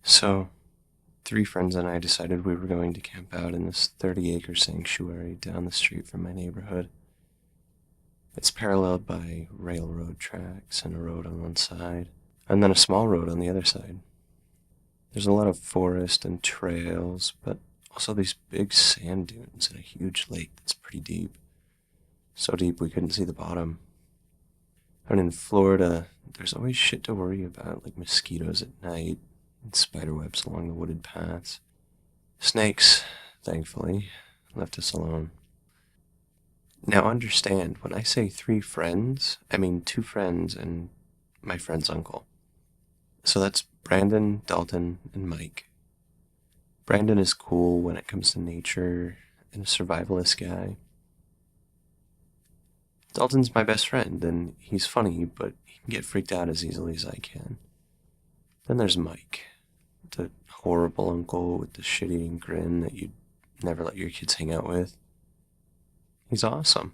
So, three friends and I decided we were going to camp out in this 30-acre sanctuary down the street from my neighborhood. It's paralleled by railroad tracks and a road on one side, and then a small road on the other side. There's a lot of forest and trails, but also these big sand dunes and a huge lake that's pretty deep. So deep we couldn't see the bottom. And in Florida, there's always shit to worry about, like mosquitoes at night and spider webs along the wooded paths. Snakes, thankfully, left us alone. Now understand, when I say three friends, I mean two friends and my friend's uncle. So that's Brandon, Dalton, and Mike. Brandon is cool when it comes to nature and a survivalist guy. Dalton's my best friend, and he's funny, but he can get freaked out as easily as I can. Then there's Mike, the horrible uncle with the shit-eating grin that you'd never let your kids hang out with. He's awesome.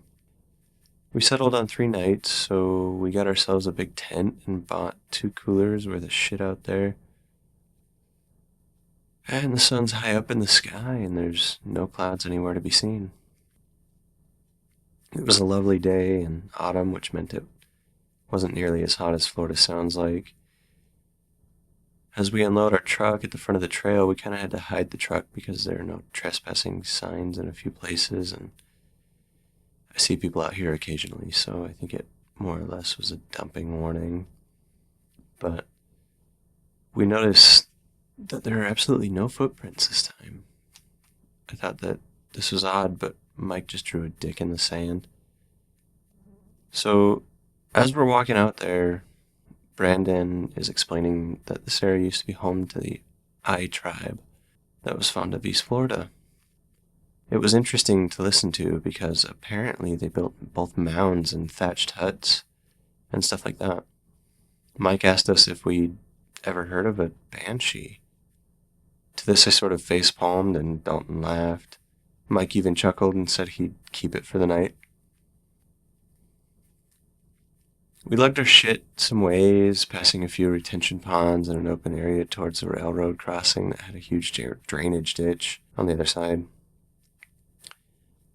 We settled on 3 nights, so we got ourselves a big tent and bought 2 coolers worth of shit out there. And the sun's high up in the sky, and there's no clouds anywhere to be seen. It was a lovely day in autumn, which meant it wasn't nearly as hot as Florida sounds like. As we unload our truck at the front of the trail, we kind of had to hide the truck because there are no trespassing signs in a few places, and I see people out here occasionally, so I think it more or less was a dumping warning. But we noticed that there are absolutely no footprints this time. I thought that this was odd, but Mike just drew a dick in the sand. So, as we're walking out there, Brandon is explaining that this area used to be home to the I tribe that was found of East Florida. It was interesting to listen to because apparently they built both mounds and thatched huts and stuff like that. Mike asked us if we'd ever heard of a banshee. To this I sort of face-palmed and Dalton laughed. Mike even chuckled and said he'd keep it for the night. We lugged our shit some ways, passing a few retention ponds and an open area towards a railroad crossing that had a huge drainage ditch on the other side.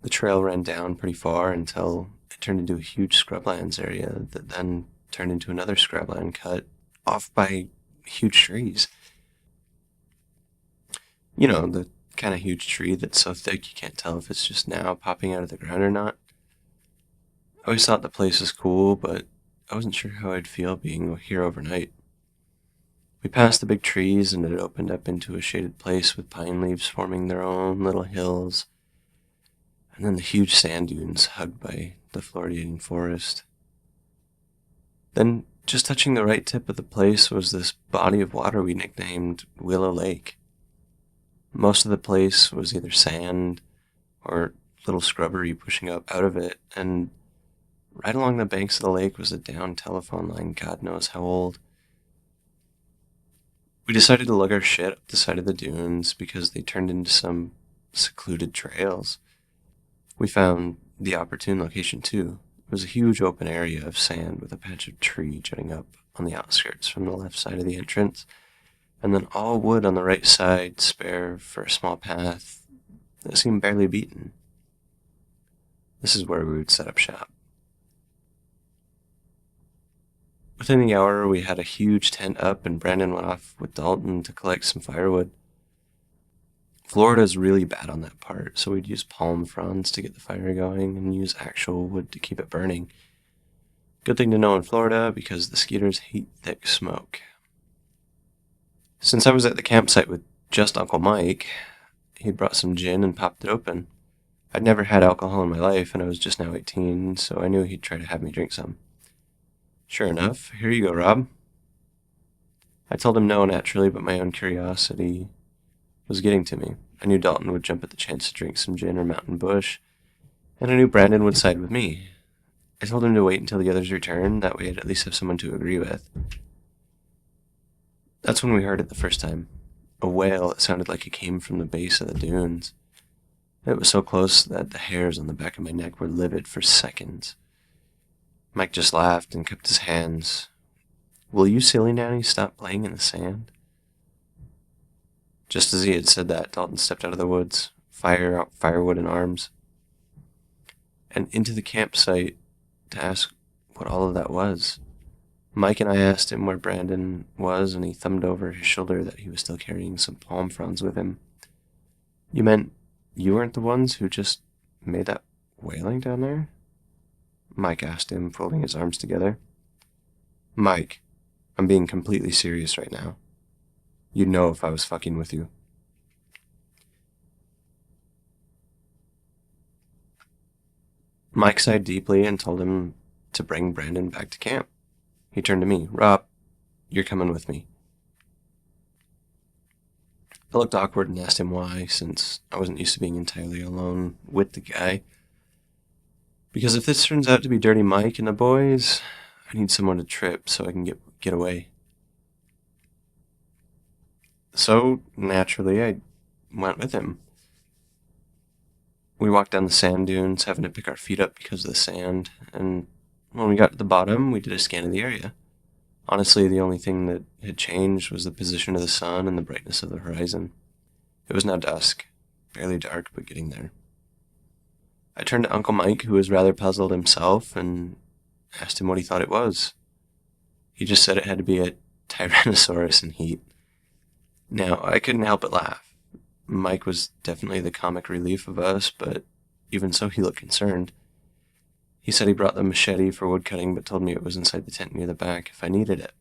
The trail ran down pretty far until it turned into a huge scrublands area that then turned into another scrubland cut off by huge trees. You know, the kind of huge tree that's so thick you can't tell if it's just now popping out of the ground or not. I always thought the place was cool, but I wasn't sure how I'd feel being here overnight. We passed the big trees and it opened up into a shaded place with pine leaves forming their own little hills, and then the huge sand dunes hugged by the Floridian forest. Then, just touching the right tip of the place was this body of water we nicknamed Willow Lake. Most of the place was either sand or little scrubbery pushing up out of it, and right along the banks of the lake was a down telephone line, God knows how old. We decided to lug our shit up the side of the dunes because they turned into some secluded trails. We found the opportune location too. It was a huge open area of sand with a patch of tree jutting up on the outskirts from the left side of the entrance, and then all wood on the right side, spare for a small path that seemed barely beaten. This is where we would set up shop. Within the hour, we had a huge tent up, and Brandon went off with Dalton to collect some firewood. Florida's really bad on that part, so we'd use palm fronds to get the fire going and use actual wood to keep it burning. Good thing to know in Florida, because the skeeters hate thick smoke. Since I was at the campsite with just Uncle Mike, he'd brought some gin and popped it open. I'd never had alcohol in my life, and I was just now 18, so I knew he'd try to have me drink some. Sure enough, here you go, Rob. I told him no, naturally, but my own curiosity was getting to me. I knew Dalton would jump at the chance to drink some gin or Mountain Bush, and I knew Brandon would side with me. I told him to wait until the others returned, that way I'd at least have someone to agree with. That's when we heard it the first time. A wail that sounded like it came from the base of the dunes. It was so close that the hairs on the back of my neck were livid for seconds. Mike just laughed and cupped his hands. Will you silly nanny stop playing in the sand? Just as he had said that, Dalton stepped out of the woods, firewood in arms, and into the campsite to ask what all of that was. Mike and I asked him where Brandon was, and he thumbed over his shoulder that he was still carrying some palm fronds with him. You meant you weren't the ones who just made that wailing down there? Mike asked him, folding his arms together. Mike, I'm being completely serious right now. You'd know if I was fucking with you. Mike sighed deeply and told him to bring Brandon back to camp. He turned to me. Rob, you're coming with me. I looked awkward and asked him why, since I wasn't used to being entirely alone with the guy. Because if this turns out to be Dirty Mike and the boys, I need someone to trip so I can get away. So, naturally, I went with him. We walked down the sand dunes, having to pick our feet up because of the sand, and when we got to the bottom, we did a scan of the area. Honestly, the only thing that had changed was the position of the sun and the brightness of the horizon. It was now dusk, barely dark, but getting there. I turned to Uncle Mike, who was rather puzzled himself, and asked him what he thought it was. He just said it had to be a Tyrannosaurus in heat. Now, I couldn't help but laugh. Mike was definitely the comic relief of us, but even so, he looked concerned. He said he brought the machete for wood cutting, but told me it was inside the tent near the back if I needed it.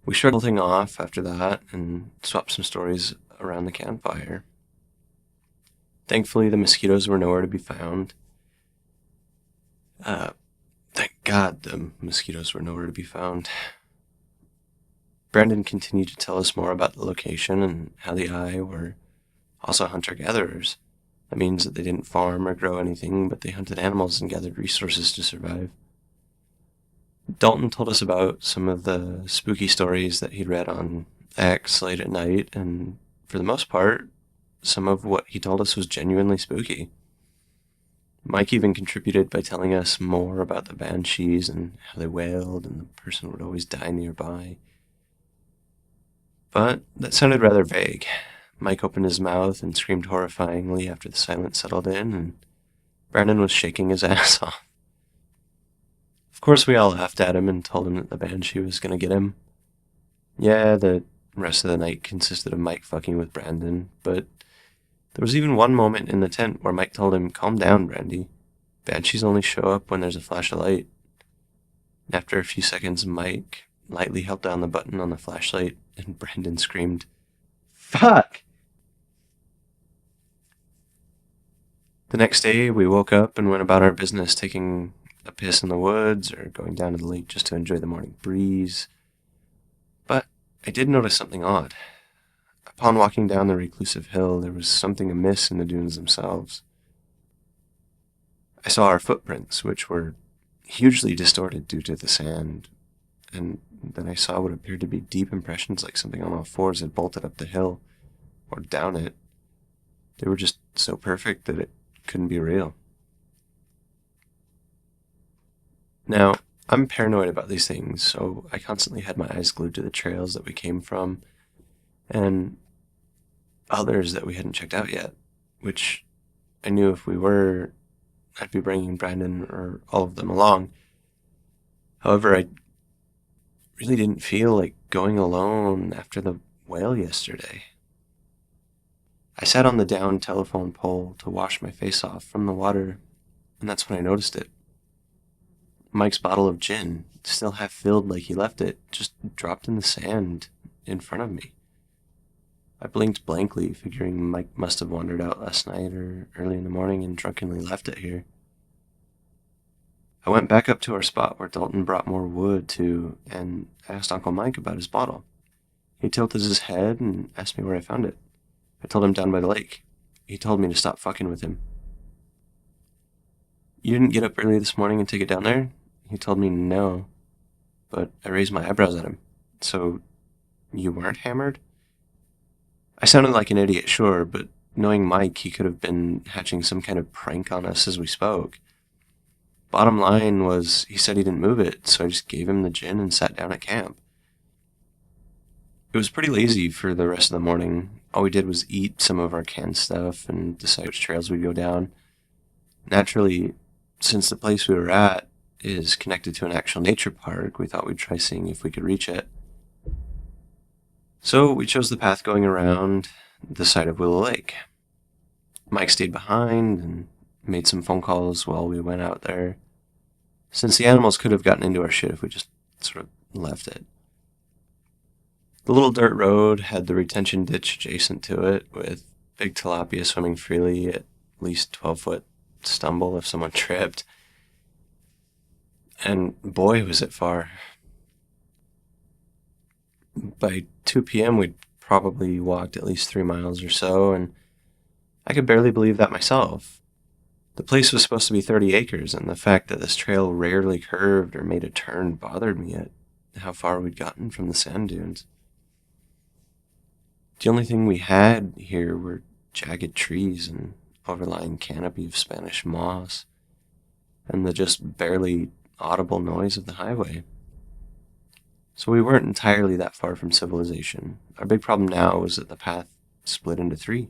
We shrugged the thing off after that and swapped some stories around the campfire. Thankfully, the mosquitoes were nowhere to be found. Thank God the mosquitoes were nowhere to be found. Brandon continued to tell us more about the location and how the Eye were also hunter-gatherers. That means that they didn't farm or grow anything, but they hunted animals and gathered resources to survive. Dalton told us about some of the spooky stories that he'd read on X late at night, and for the most part, some of what he told us was genuinely spooky. Mike even contributed by telling us more about the banshees and how they wailed and the person would always die nearby. But that sounded rather vague. Mike opened his mouth and screamed horrifyingly after the silence settled in, and Brandon was shaking his ass off. Of course, we all laughed at him and told him that the banshee was going to get him. Yeah, the rest of the night consisted of Mike fucking with Brandon, but there was even one moment in the tent where Mike told him, "Calm down, Brandy. Banshees only show up when there's a flash of light." And after a few seconds, Mike lightly held down the button on the flashlight, and Brandon screamed, "Fuck!" The next day, we woke up and went about our business, taking a piss in the woods or going down to the lake just to enjoy the morning breeze. But I did notice something odd. Upon walking down the reclusive hill, there was something amiss in the dunes themselves. I saw our footprints, which were hugely distorted due to the sand, and then I saw what appeared to be deep impressions like something on all fours had bolted up the hill, or down it. They were just so perfect that it couldn't be real. Now, I'm paranoid about these things, so I constantly had my eyes glued to the trails that we came from, and others that we hadn't checked out yet, which I knew if we were, I'd be bringing Brandon or all of them along. However, I really didn't feel like going alone after the whale yesterday. I sat on the down telephone pole to wash my face off from the water, and that's when I noticed it. Mike's bottle of gin, still half filled like he left it, just dropped in the sand in front of me. I blinked blankly, figuring Mike must have wandered out last night or early in the morning and drunkenly left it here. I went back up to our spot where Dalton brought more wood to, and asked Uncle Mike about his bottle. He tilted his head and asked me where I found it. I told him down by the lake. He told me to stop fucking with him. "You didn't get up early this morning and take it down there?" He told me no, but I raised my eyebrows at him. "So, you weren't hammered?" I sounded like an idiot, sure, but knowing Mike, he could have been hatching some kind of prank on us as we spoke. Bottom line was, he said he didn't move it, so I just gave him the gin and sat down at camp. It was pretty lazy for the rest of the morning. All we did was eat some of our canned stuff and decide which trails we'd go down. Naturally, since the place we were at is connected to an actual nature park, we thought we'd try seeing if we could reach it. So we chose the path going around the side of Willow Lake. Mike stayed behind and made some phone calls while we went out there, since the animals could have gotten into our shit if we just sort of left it. The little dirt road had the retention ditch adjacent to it, with big tilapia swimming freely at least 12-foot stumble if someone tripped. And boy, was it far. By 2 p.m., we'd probably walked at least 3 miles or so, and I could barely believe that myself. The place was supposed to be 30 acres, and the fact that this trail rarely curved or made a turn bothered me at how far we'd gotten from the sand dunes. The only thing we had here were jagged trees and overlying canopy of Spanish moss, and the just barely audible noise of the highway. So we weren't entirely that far from civilization. Our big problem now was that the path split into 3.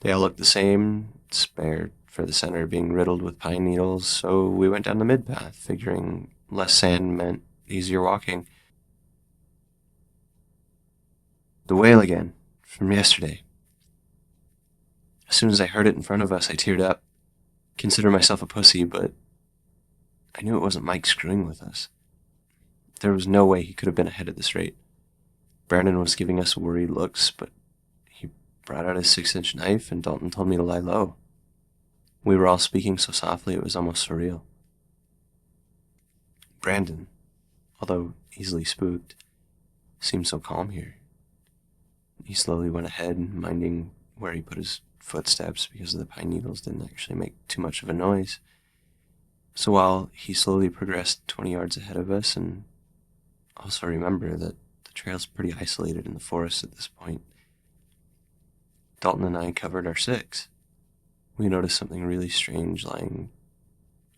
They all looked the same, spared for the center being riddled with pine needles, so we went down the mid-path, figuring less sand meant easier walking. The wail again, from yesterday. As soon as I heard it in front of us, I teared up. Consider myself a pussy, but I knew it wasn't Mike screwing with us. There was no way he could have been ahead at this rate. Brandon was giving us worried looks, but he brought out his 6-inch knife, and Dalton told me to lie low. We were all speaking so softly it was almost surreal. Brandon, although easily spooked, seemed so calm here. He slowly went ahead, minding where he put his footsteps because the pine needles didn't actually make too much of a noise. So while he slowly progressed 20 yards ahead of us, and also remember that the trail's pretty isolated in the forest at this point, Dalton and I covered our 6. We noticed something really strange lying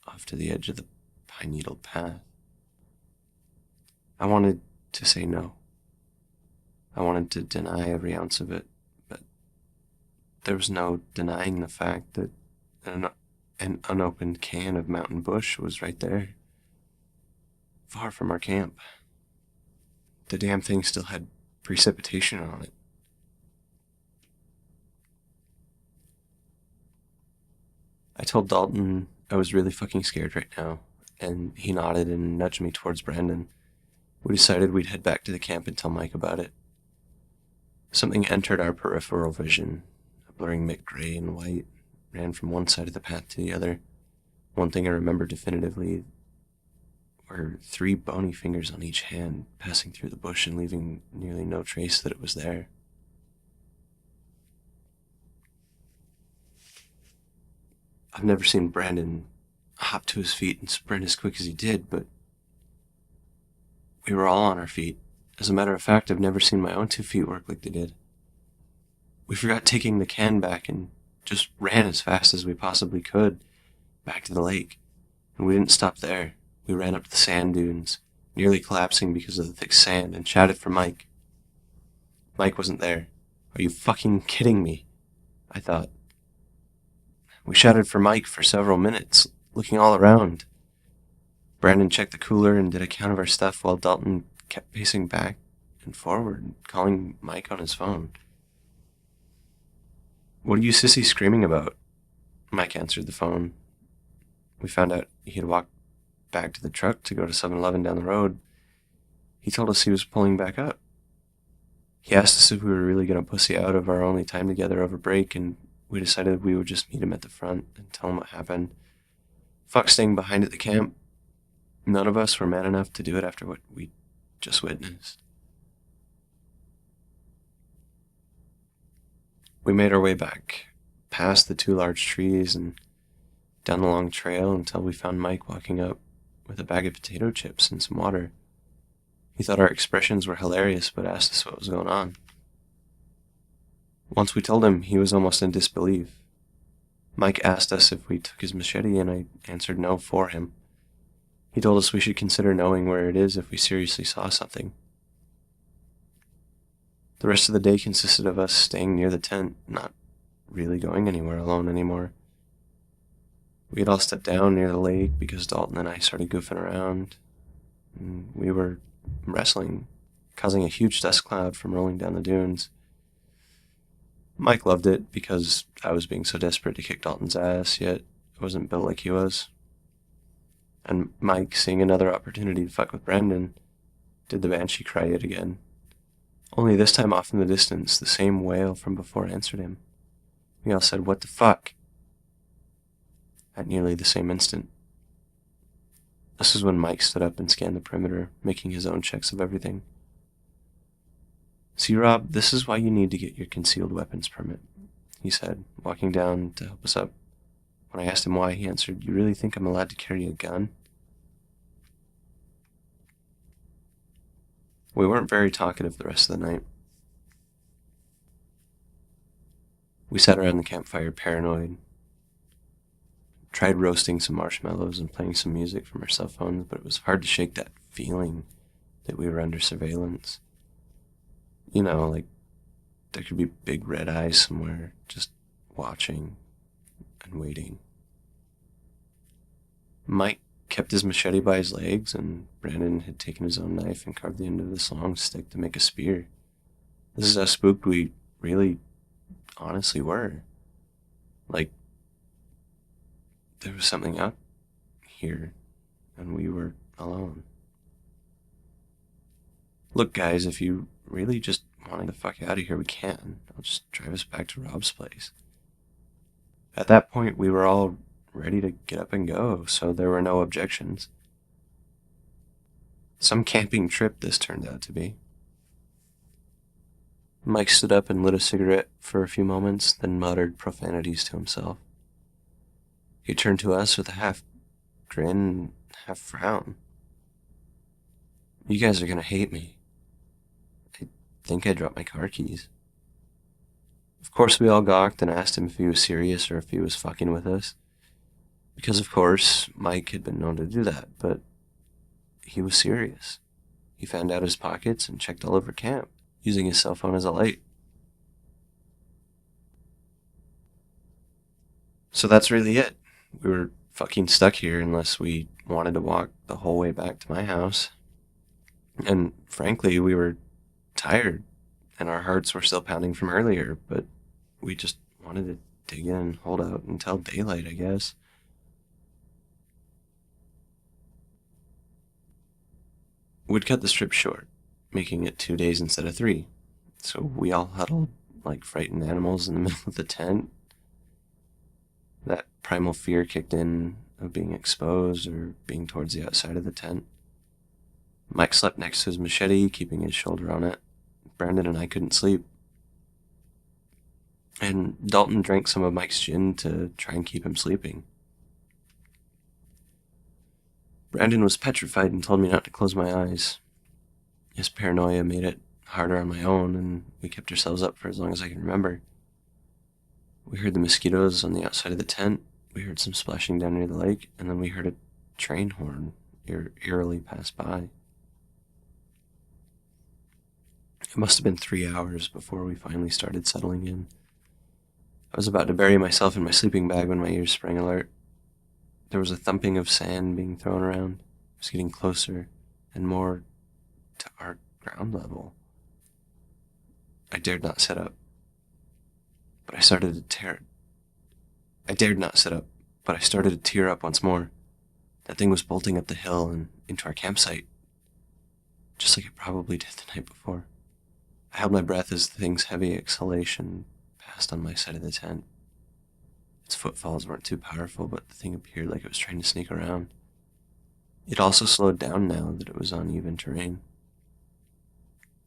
off to the edge of the pine-needled path. I wanted to say no. I wanted to deny every ounce of it, but there was no denying the fact that an unopened can of mountain bush was right there, far from our camp. The damn thing still had precipitation on it. I told Dalton I was really fucking scared right now, and he nodded and nudged me towards Brandon. We decided we'd head back to the camp and tell Mike about it. Something entered our peripheral vision, a blurring mix gray and white, ran from one side of the path to the other. One thing I remember definitively were 3 bony fingers on each hand, passing through the bush and leaving nearly no trace that it was there. I've never seen Brandon hop to his feet and sprint as quick as he did, but we were all on our feet. As a matter of fact, I've never seen my own 2 feet work like they did. We forgot taking the can back and just ran as fast as we possibly could back to the lake. And we didn't stop there. We ran up the sand dunes, nearly collapsing because of the thick sand, and shouted for Mike. Mike wasn't there. Are you fucking kidding me? I thought. We shouted for Mike for several minutes, looking all around. Brandon checked the cooler and did a count of our stuff while Dalton kept pacing back and forward, calling Mike on his phone. What are you sissy screaming about? Mike answered the phone. We found out he had walked back to the truck to go to 7-Eleven down the road. He told us he was pulling back up. He asked us if we were really going to pussy out of our only time together over break, and we decided we would just meet him at the front and tell him what happened. Fuck staying behind at the camp. None of us were man enough to do it after what we just witnessed. We made our way back, past the 2 large trees and down the long trail until we found Mike walking up with a bag of potato chips and some water. He thought our expressions were hilarious, but asked us what was going on. Once we told him, he was almost in disbelief. Mike asked us if we took his machete, and I answered no for him. He told us we should consider knowing where it is if we seriously saw something. The rest of the day consisted of us staying near the tent, not really going anywhere alone anymore. We had all stepped down near the lake because Dalton and I started goofing around. And we were wrestling, causing a huge dust cloud from rolling down the dunes. Mike loved it because I was being so desperate to kick Dalton's ass, yet I wasn't built like he was. And Mike, seeing another opportunity to fuck with Brandon, did the banshee cry yet again. Only this time off in the distance, the same wail from before answered him. We all said, "What the fuck?" at nearly the same instant. This is when Mike stood up and scanned the perimeter, making his own checks of everything. "See, Rob, this is why you need to get your concealed weapons permit," he said, walking down to help us up. When I asked him why, he answered, "You really think I'm allowed to carry a gun?" We weren't very talkative the rest of the night. We sat around the campfire paranoid, tried roasting some marshmallows and playing some music from our cell phones, but it was hard to shake that feeling that we were under surveillance. You know, like there could be big red eyes somewhere just watching and waiting. Mike kept his machete by his legs, and Brandon had taken his own knife and carved the end of this long stick to make a spear. This is how spooked we really, honestly were. Like, there was something out here, and we were alone. Look, guys, if you really just want to fuck out of here, we can. I'll just drive us back to Rob's place. At that point, we were all ready to get up and go, so there were no objections. Some camping trip this turned out to be. Mike stood up and lit a cigarette for a few moments, then muttered profanities to himself. He turned to us with a half grin, half frown. "You guys are gonna hate me. I think I dropped my car keys." Of course, we all gawked and asked him if he was serious or if he was fucking with us. Because, of course, Mike had been known to do that, but he was serious. He found out his pockets and checked all over camp, using his cell phone as a light. So that's really it. We were fucking stuck here unless we wanted to walk the whole way back to my house. And frankly, we were tired, and our hearts were still pounding from earlier, but we just wanted to dig in and hold out until daylight, I guess. We'd cut the trip short, making it 2 days instead of 3. So we all huddled like frightened animals in the middle of the tent. That primal fear kicked in of being exposed or being towards the outside of the tent. Mike slept next to his machete, keeping his shoulder on it. Brandon and I couldn't sleep. And Dalton drank some of Mike's gin to try and keep him sleeping. Brandon was petrified and told me not to close my eyes. His paranoia made it harder on my own, and we kept ourselves up for as long as I can remember. We heard the mosquitoes on the outside of the tent, we heard some splashing down near the lake, and then we heard a train horn eerily pass by. It must have been 3 hours before we finally started settling in. I was about to bury myself in my sleeping bag when my ears sprang alert. There was a thumping of sand being thrown around. It was getting closer and more to our ground level. I dared not sit up, but I started to tear. I dared not sit up, but I started to tear up once more. That thing was bolting up the hill and into our campsite, just like it probably did the night before. I held my breath as the thing's heavy exhalation passed on my side of the tent. Its footfalls weren't too powerful, but the thing appeared like it was trying to sneak around. It also slowed down now that it was on even terrain.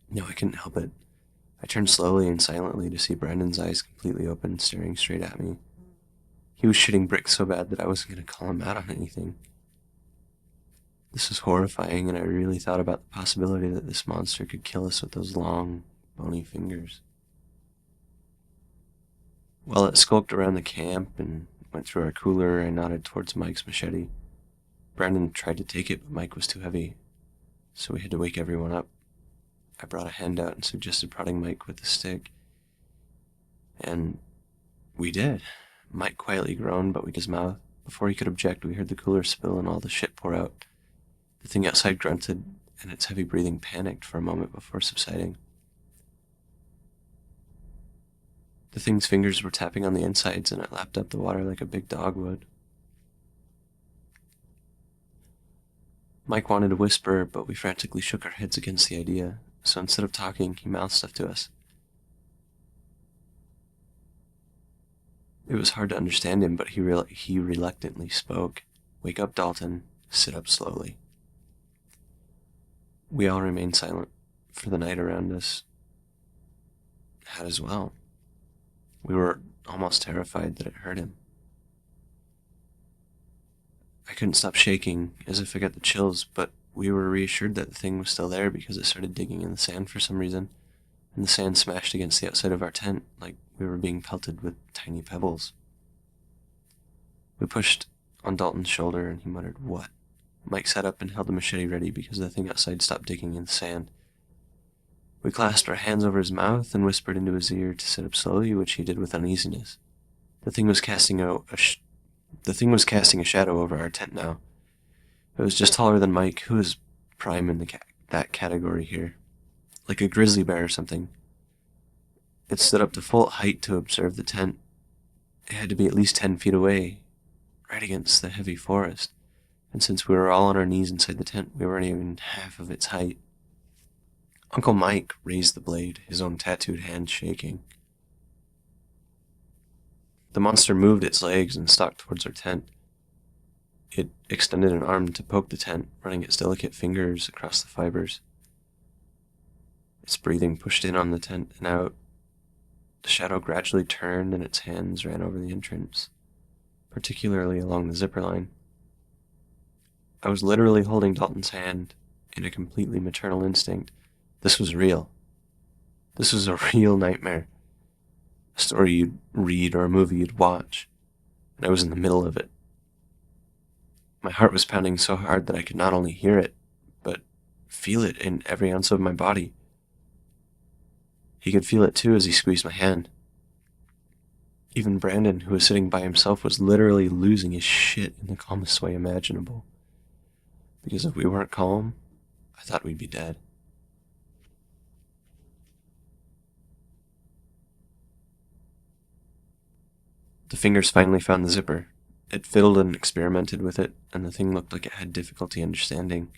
No, I couldn't help it. I turned slowly and silently to see Brandon's eyes completely open, staring straight at me. He was shitting bricks so bad that I wasn't going to call him out on anything. This was horrifying, and I really thought about the possibility that this monster could kill us with those long, bony fingers. While it skulked around the camp and went through our cooler, I nodded towards Mike's machete. Brandon tried to take it, but Mike was too heavy, so we had to wake everyone up. I brought a hand out and suggested prodding Mike with the stick. And we did. Mike quietly groaned, but with his mouth. Before he could object, we heard the cooler spill and all the shit pour out. The thing outside grunted, and its heavy breathing panicked for a moment before subsiding. The thing's fingers were tapping on the insides, and it lapped up the water like a big dog would. Mike wanted to whisper, but we frantically shook our heads against the idea, so instead of talking, he mouthed stuff to us. It was hard to understand him, but he reluctantly spoke. "Wake up, Dalton. Sit up slowly." We all remained silent, for the night around us had as well. We were almost terrified that it hurt him. I couldn't stop shaking, as if I got the chills, but we were reassured that the thing was still there because it started digging in the sand for some reason, and the sand smashed against the outside of our tent like we were being pelted with tiny pebbles. We pushed on Dalton's shoulder, and he muttered, "What?" Mike sat up and held the machete ready because the thing outside stopped digging in the sand. We clasped our hands over his mouth and whispered into his ear to sit up slowly, which he did with uneasiness. The thing was casting a shadow over our tent now. It was just taller than Mike, who was prime in that category here, like a grizzly bear or something. It stood up to full height to observe the tent. It had to be at least 10 feet away, right against the heavy forest, and since we were all on our knees inside the tent, we weren't even half of its height. Uncle Mike raised the blade, his own tattooed hand shaking. The monster moved its legs and stalked towards our tent. It extended an arm to poke the tent, running its delicate fingers across the fibers. Its breathing pushed in on the tent and out. The shadow gradually turned and its hands ran over the entrance, particularly along the zipper line. I was literally holding Dalton's hand in a completely maternal instinct. This was real. This was a real nightmare. A story you'd read or a movie you'd watch, and I was in the middle of it. My heart was pounding so hard that I could not only hear it, but feel it in every ounce of my body. He could feel it too as he squeezed my hand. Even Brandon, who was sitting by himself, was literally losing his shit in the calmest way imaginable. Because if we weren't calm, I thought we'd be dead. The fingers finally found the zipper. It fiddled and experimented with it, and the thing looked like it had difficulty understanding.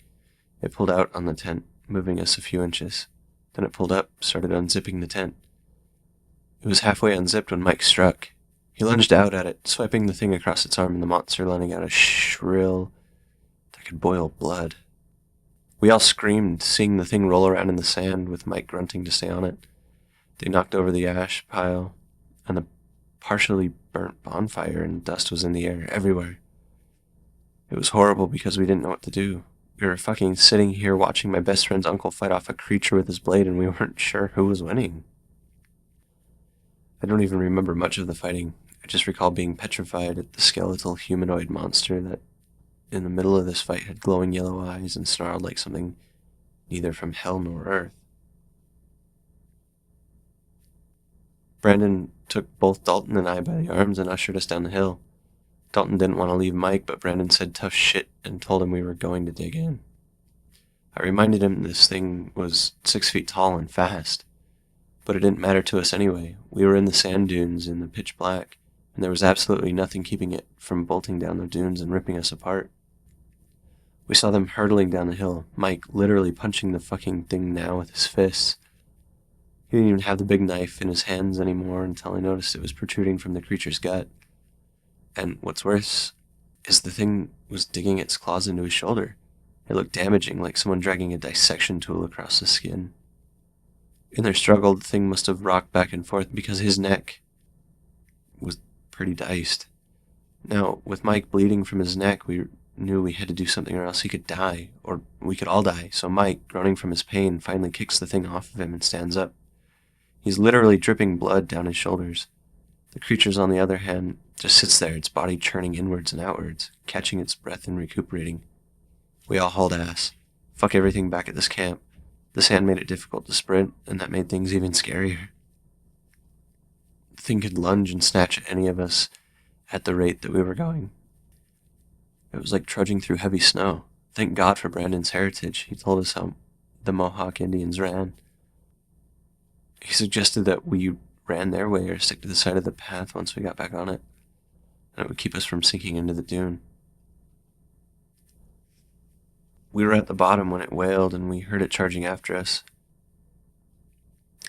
It pulled out on the tent, moving us a few inches. Then it pulled up, started unzipping the tent. It was halfway unzipped when Mike struck. He lunged out at it, swiping the thing across its arm, and the monster letting out a shrill that could boil blood. We all screamed, seeing the thing roll around in the sand, with Mike grunting to stay on it. They knocked over the ash pile, and the partially burnt bonfire and dust was in the air everywhere. It was horrible because we didn't know what to do. We were fucking sitting here watching my best friend's uncle fight off a creature with his blade, and we weren't sure who was winning. I don't even remember much of the fighting. I just recall being petrified at the skeletal humanoid monster that, in the middle of this fight, had glowing yellow eyes and snarled like something neither from hell nor earth. Brandon took both Dalton and I by the arms and ushered us down the hill. Dalton didn't want to leave Mike, but Brandon said tough shit and told him we were going to dig in. I reminded him this thing was 6 feet tall and fast, but it didn't matter to us anyway. We were in the sand dunes in the pitch black, and there was absolutely nothing keeping it from bolting down the dunes and ripping us apart. We saw them hurtling down the hill, Mike literally punching the fucking thing now with his fists. He didn't even have the big knife in his hands anymore until I noticed it was protruding from the creature's gut. And what's worse is the thing was digging its claws into his shoulder. It looked damaging, like someone dragging a dissection tool across the skin. In their struggle, the thing must have rocked back and forth because his neck was pretty diced. Now, with Mike bleeding from his neck, we knew we had to do something or else he could die, or we could all die. So Mike, groaning from his pain, finally kicks the thing off of him and stands up. He's literally dripping blood down his shoulders. The creature, on the other hand, just sits there, its body churning inwards and outwards, catching its breath and recuperating. We all hauled ass. Fuck everything back at this camp. The sand made it difficult to sprint, and that made things even scarier. The thing could lunge and snatch at any of us at the rate that we were going. It was like trudging through heavy snow. Thank God for Brandon's heritage. He told us how the Mohawk Indians ran. He suggested that we ran their way or stick to the side of the path once we got back on it, and it would keep us from sinking into the dune. We were at the bottom when it wailed, and we heard it charging after us.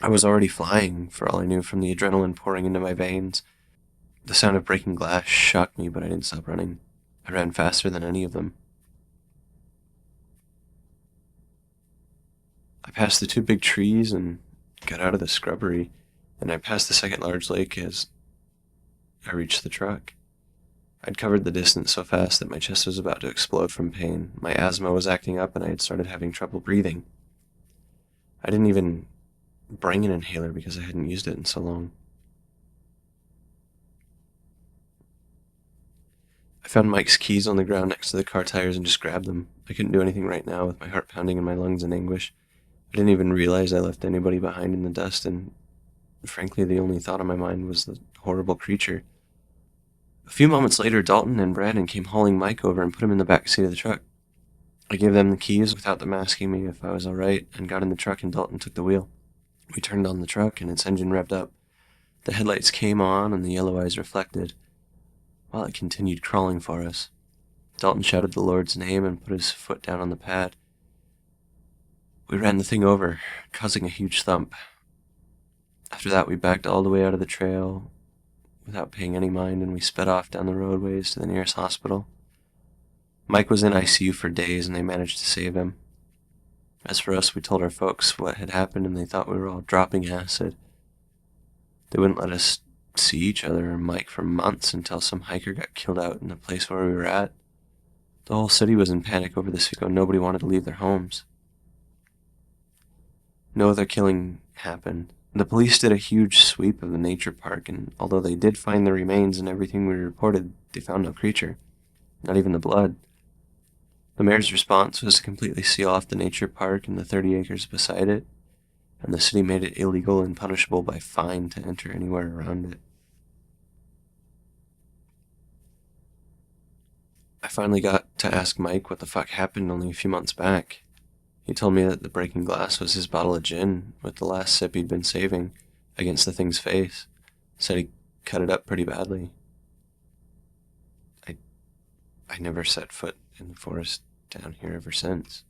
I was already flying, for all I knew, from the adrenaline pouring into my veins. The sound of breaking glass shocked me, but I didn't stop running. I ran faster than any of them. I passed the two big trees and got out of the scrubbery, and I passed the second large lake as I reached the truck. I'd covered the distance so fast that my chest was about to explode from pain. My asthma was acting up, and I had started having trouble breathing. I didn't even bring an inhaler because I hadn't used it in so long. I found Mike's keys on the ground next to the car tires and just grabbed them. I couldn't do anything right now with my heart pounding and my lungs in anguish. I didn't even realize I left anybody behind in the dust, and frankly, the only thought on my mind was the horrible creature. A few moments later, Dalton and Brandon came hauling Mike over and put him in the back seat of the truck. I gave them the keys without them asking me if I was all right, and got in the truck, and Dalton took the wheel. We turned on the truck, and its engine revved up. The headlights came on, and the yellow eyes reflected, while it continued crawling for us. Dalton shouted the Lord's name and put his foot down on the pad. We ran the thing over, causing a huge thump. After that, we backed all the way out of the trail without paying any mind, and we sped off down the roadways to the nearest hospital. Mike was in ICU for days, and they managed to save him. As for us, we told our folks what had happened, and they thought we were all dropping acid. They wouldn't let us see each other or Mike for months until some hiker got killed out in the place where we were at. The whole city was in panic over this because nobody wanted to leave their homes. No other killing happened. The police did a huge sweep of the nature park, and although they did find the remains and everything we reported, they found no creature, not even the blood. The mayor's response was to completely seal off the nature park and the 30 acres beside it, and the city made it illegal and punishable by fine to enter anywhere around it. I finally got to ask Mike what the fuck happened only a few months back. He told me that the breaking glass was his bottle of gin with the last sip he'd been saving against the thing's face. Said he cut it up pretty badly. I never set foot in the forest down here ever since.